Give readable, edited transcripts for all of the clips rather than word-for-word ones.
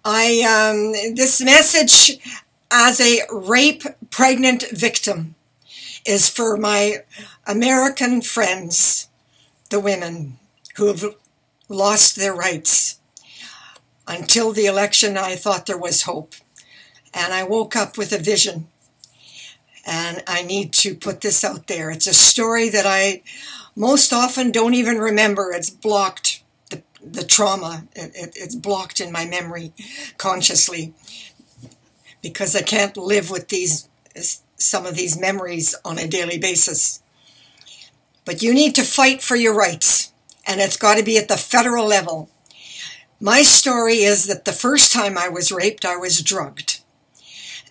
This message as a rape pregnant victim is for my American friends, the women who have lost their rights. Until the election, I thought there was hope. And I woke up with a vision. And I need to put this out there. It's a story that I most often don't even remember. It's blocked, the trauma. It's blocked in my memory consciously because I can't live with some of these memories on a daily basis. But you need to fight for your rights, and it's got to be at the federal level. My story is that the first time I was raped, I was drugged.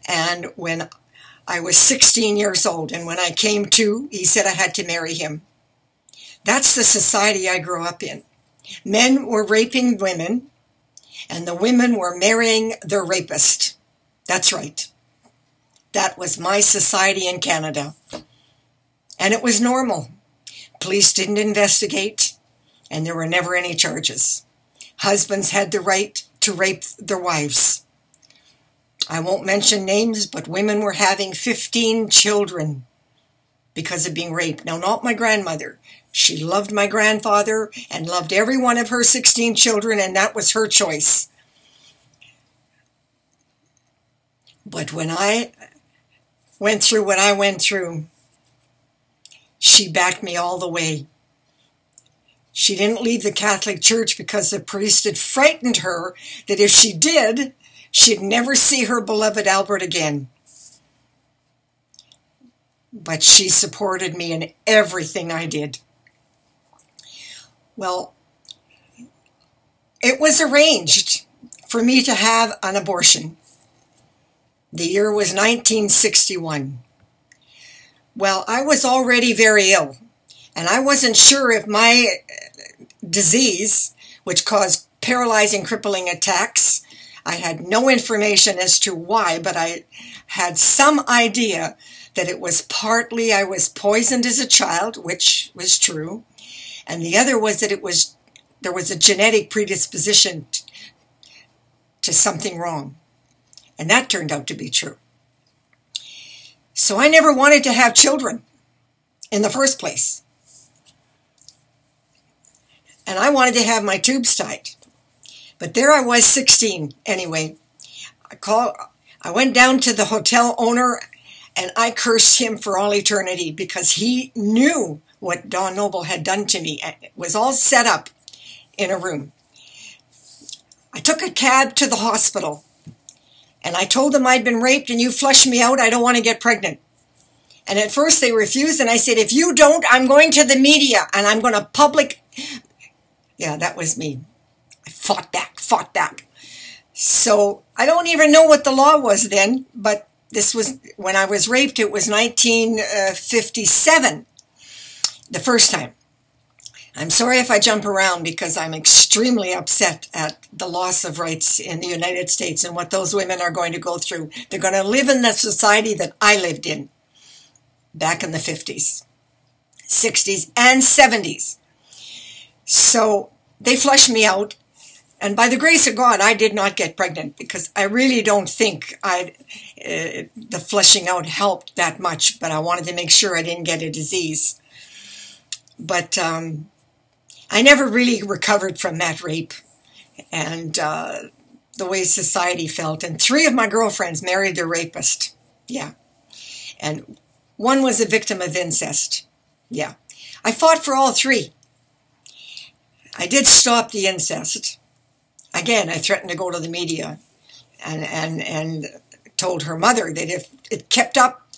And when I was 16 years old, and when I came to, he said I had to marry him. That's the society I grew up in. Men were raping women, and the women were marrying their rapist. That's right. That was my society in Canada. And it was normal. Police didn't investigate, and there were never any charges. Husbands had the right to rape their wives. I won't mention names, but women were having 15 children because of being raped. Now, not my grandmother. She loved my grandfather and loved every one of her 16 children, and that was her choice. But when I went through what I went through, she backed me all the way. She didn't leave the Catholic Church because the priest had frightened her that if she did, she'd never see her beloved Albert again. But she supported me in everything I did. Well, it was arranged for me to have an abortion. The year was 1961. Well, I was already very ill, and I wasn't sure if my disease, which caused paralyzing, crippling attacks, I had no information as to why, but I had some idea that it was partly I was poisoned as a child, which was true, and the other was that there was a genetic predisposition to something wrong. And that turned out to be true. So I never wanted to have children in the first place. And I wanted to have my tubes tied. But there I was, 16 anyway. I went down to the hotel owner and I cursed him for all eternity because he knew what Don Noble had done to me. It was all set up in a room. I took a cab to the hospital. And I told them I'd been raped and you flushed me out. I don't want to get pregnant. And at first they refused. And I said, if you don't, I'm going to the media and I'm going to public. Yeah, that was me. I fought back. So I don't even know what the law was then. But this was when I was raped. It was 1957. The first time. I'm sorry if I jump around because I'm extremely upset at the loss of rights in the United States and what those women are going to go through. They're going to live in the society that I lived in back in the 50s, 60s, and 70s. So they flushed me out. And by the grace of God, I did not get pregnant because I really don't think the flushing out helped that much. But I wanted to make sure I didn't get a disease. But I never really recovered from that rape and the way society felt. And 3 of my girlfriends married their rapist. Yeah. And one was a victim of incest. Yeah. I fought for all 3. I did stop the incest. Again, I threatened to go to the media and told her mother that if it kept up,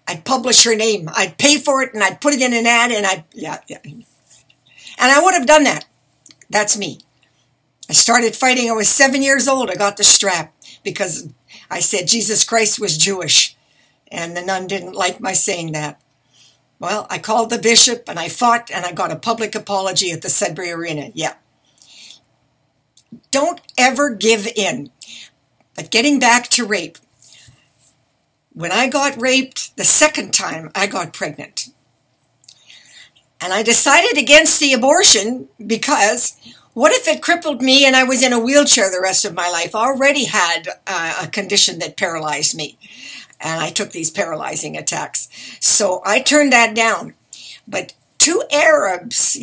I'd publish her name. I'd pay for it and I'd put it in an ad and yeah. And I would have done that. That's me. I started fighting. I was 7 years old. I got the strap because I said Jesus Christ was Jewish. And the nun didn't like my saying that. Well, I called the bishop and I fought and I got a public apology at the Sudbury Arena. Yeah. Don't ever give in. But getting back to rape. When I got raped the second time, I got pregnant. And I decided against the abortion because What if it crippled me and I was in a wheelchair the rest of my life? I already had a condition that paralyzed me, and I took these paralyzing attacks. So I turned that down. But two Arabs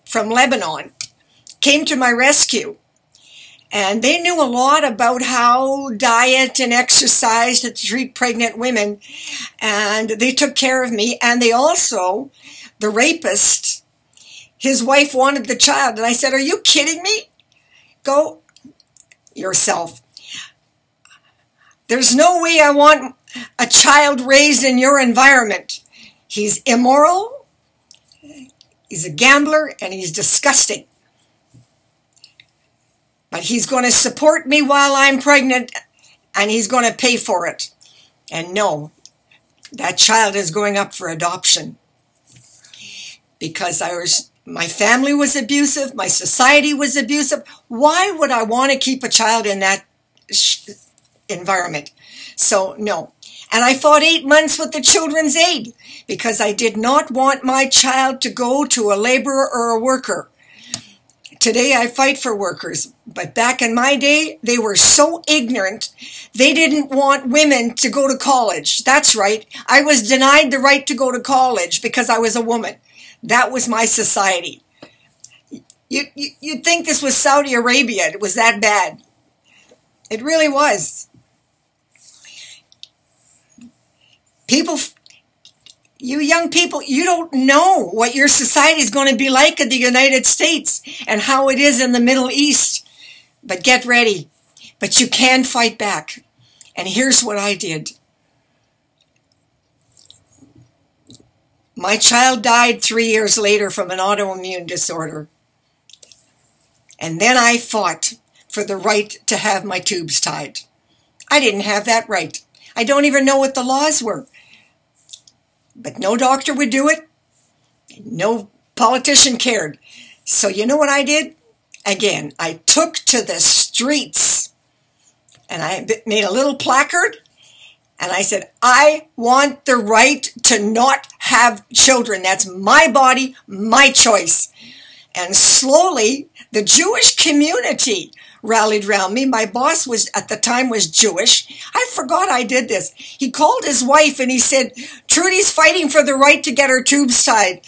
from Lebanon came to my rescue, and they knew a lot about how diet and exercise to treat pregnant women, and they took care of me. And they also, the rapist, his wife wanted the child, and I said, "Are you kidding me? Go yourself. There's no way I want a child raised in your environment. He's immoral, he's a gambler, and he's disgusting. But he's going to support me while I'm pregnant, and he's going to pay for it." And no, that child is going up for adoption. Because my family was abusive, my society was abusive. Why would I want to keep a child in that environment? So no. And I fought 8 months with the Children's Aid because I did not want my child to go to a laborer or a worker. Today I fight for workers, but back in my day, they were so ignorant, they didn't want women to go to college. That's right. I was denied the right to go to college because I was a woman. That was my society. You'd think this was Saudi Arabia. It was that bad. It really was. People, you young people, you don't know what your society is going to be like in the United States and how it is in the Middle East. But get ready. But you can fight back. And here's what I did. My child died 3 years later from an autoimmune disorder. And then I fought for the right to have my tubes tied. I didn't have that right. I don't even know what the laws were. But no doctor would do it. No politician cared. So you know what I did? Again, I took to the streets and I made a little placard and I said, I want the right to not have children. That's my body, my choice. And slowly, the Jewish community rallied around me. My boss at the time was Jewish. I forgot I did this. He called his wife and he said, "Trudy's fighting for the right to get her tubes tied.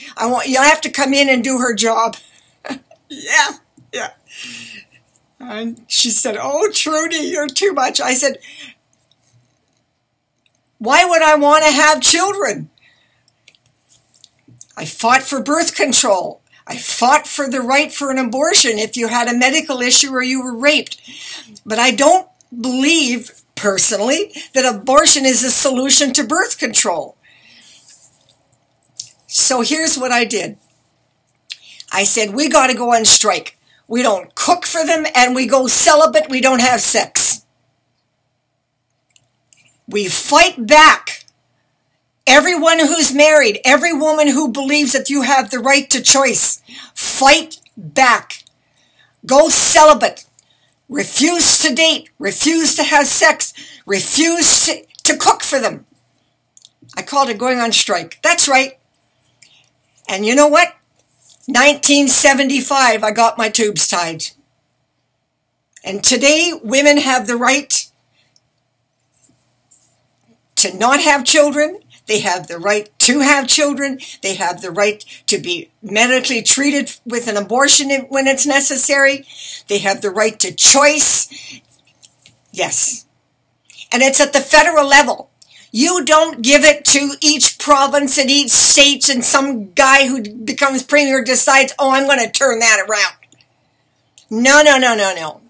You'll have to come in and do her job." Yeah. And she said, "Oh, Trudy, you're too much." I said, "Why would I want to have children?" I fought for birth control. I fought for the right for an abortion if you had a medical issue or you were raped. But I don't believe, personally, that abortion is a solution to birth control. So here's what I did. I said, we got to go on strike. We don't cook for them and we go celibate. We don't have sex. We fight back. Everyone who's married, every woman who believes that you have the right to choice, fight back. Go celibate. Refuse to date. Refuse to have sex. Refuse to cook for them. I called it going on strike. That's right. And you know what? 1975, I got my tubes tied. And today, women have the right to not have children. They have the right to have children. They have the right to be medically treated with an abortion when it's necessary. They have the right to choice. Yes. And it's at the federal level. You don't give it to each province and each state and some guy who becomes premier decides, oh, I'm going to turn that around. No.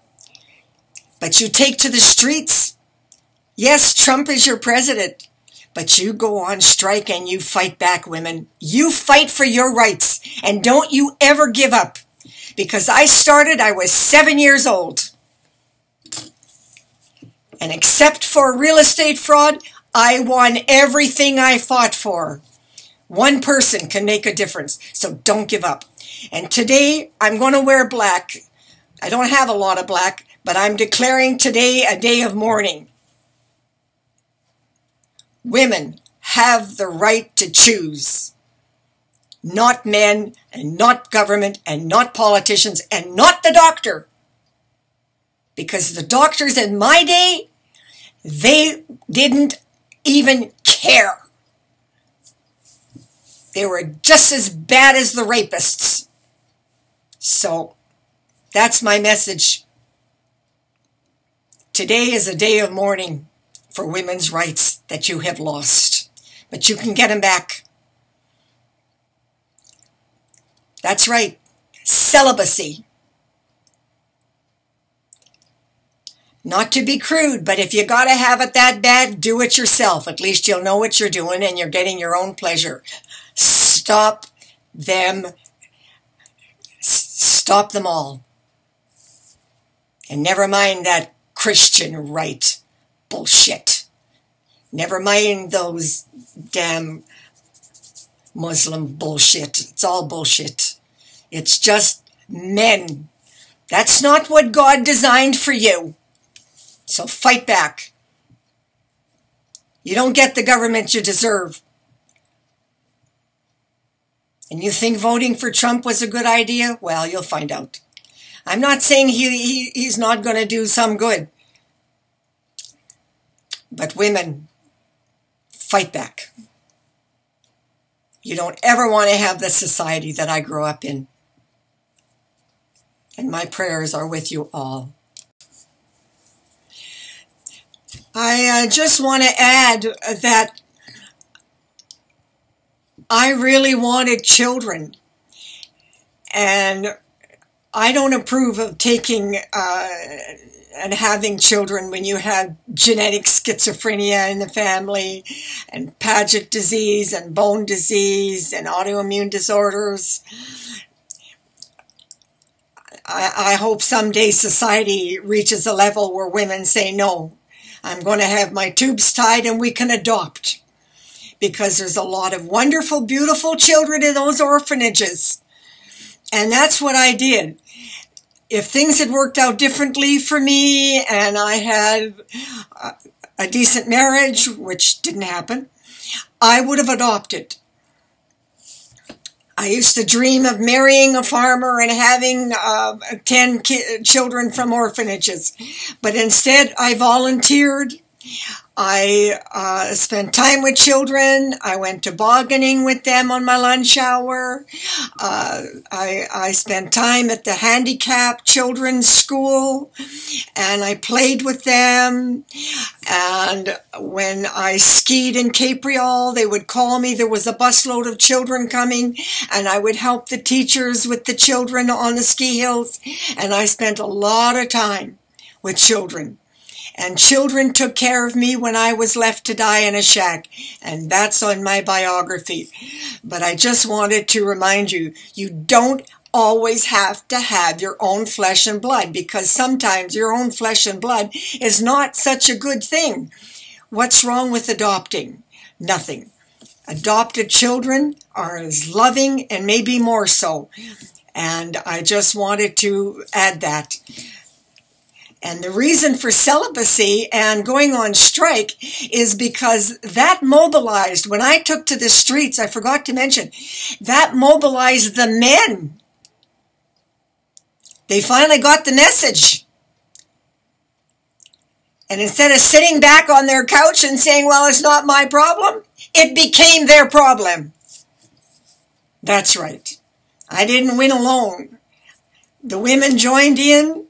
But you take to the streets. Yes, Trump is your president. But you go on strike and you fight back, women. You fight for your rights. And don't you ever give up. Because I was 7 years old. And except for real estate fraud, I won everything I fought for. One person can make a difference. So don't give up. And today, I'm going to wear black. I don't have a lot of black, but I'm declaring today a day of mourning. Women have the right to choose. not men, and not government, and not politicians, and not the doctor. Because the doctors in my day, they didn't even care. They were just as bad as the rapists. So that's my message. Today is a day of mourning for women's rights that you have lost. But you can get them back. That's right. Celibacy. Not to be crude, but if you gotta have it that bad, do it yourself. At least you'll know what you're doing and you're getting your own pleasure. Stop them. Stop them all. And never mind that Christian right bullshit. Never mind those damn Muslim bullshit. It's all bullshit. It's just men. That's not what God designed for you. So fight back. You don't get the government you deserve. And you think voting for Trump was a good idea? Well, you'll find out. I'm not saying he's not going to do some good. But women, fight back. You don't ever want to have the society that I grew up in. And my prayers are with you all. I just want to add that I really wanted children, and I don't approve of taking and having children when you have genetic schizophrenia in the family, and Paget disease, and bone disease, and autoimmune disorders. I hope someday society reaches a level where women say, no, I'm going to have my tubes tied and we can adopt. Because there's a lot of wonderful, beautiful children in those orphanages. And that's what I did. If things had worked out differently for me and I had a decent marriage, which didn't happen, I would have adopted. I used to dream of marrying a farmer and having 10 children from orphanages. But instead, I volunteered. I spent time with children. I went tobogganing with them on my lunch hour. I spent time at the handicapped children's school, and I played with them. And when I skied in Capriol, they would call me. There was a busload of children coming, and I would help the teachers with the children on the ski hills. And I spent a lot of time with children. And children took care of me when I was left to die in a shack. And that's on my biography. But I just wanted to remind you, you don't always have to have your own flesh and blood, because sometimes your own flesh and blood is not such a good thing. What's wrong with adopting? Nothing. Adopted children are as loving, and maybe more so. And I just wanted to add that. And the reason for celibacy and going on strike is because that mobilized, when I took to the streets, I forgot to mention, that mobilized the men. They finally got the message. And instead of sitting back on their couch and saying, well, it's not my problem, it became their problem. That's right. I didn't win alone. The women joined in.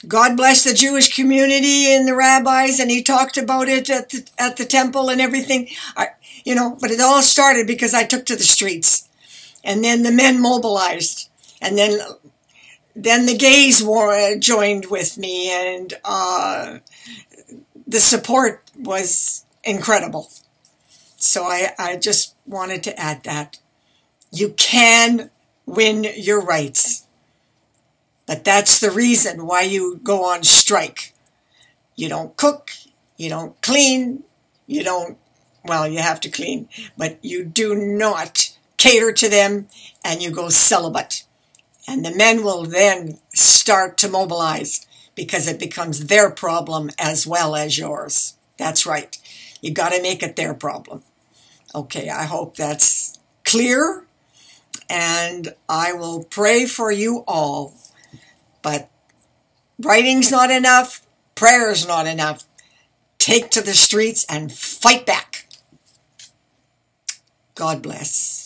God bless the Jewish community and the rabbis, and he talked about it at the temple and everything. But it all started because I took to the streets. And then the men mobilized. And then the gays joined with me, and the support was incredible. So I just wanted to add that. You can win your rights. But that's the reason why you go on strike. You don't cook, you don't clean, you have to clean, but you do not cater to them, and you go celibate. And the men will then start to mobilize, because it becomes their problem as well as yours. That's right. You got to make it their problem. Okay, I hope that's clear. clear, and I will pray for you all. But writing's not enough, prayer's not enough. Take to the streets and fight back. God bless.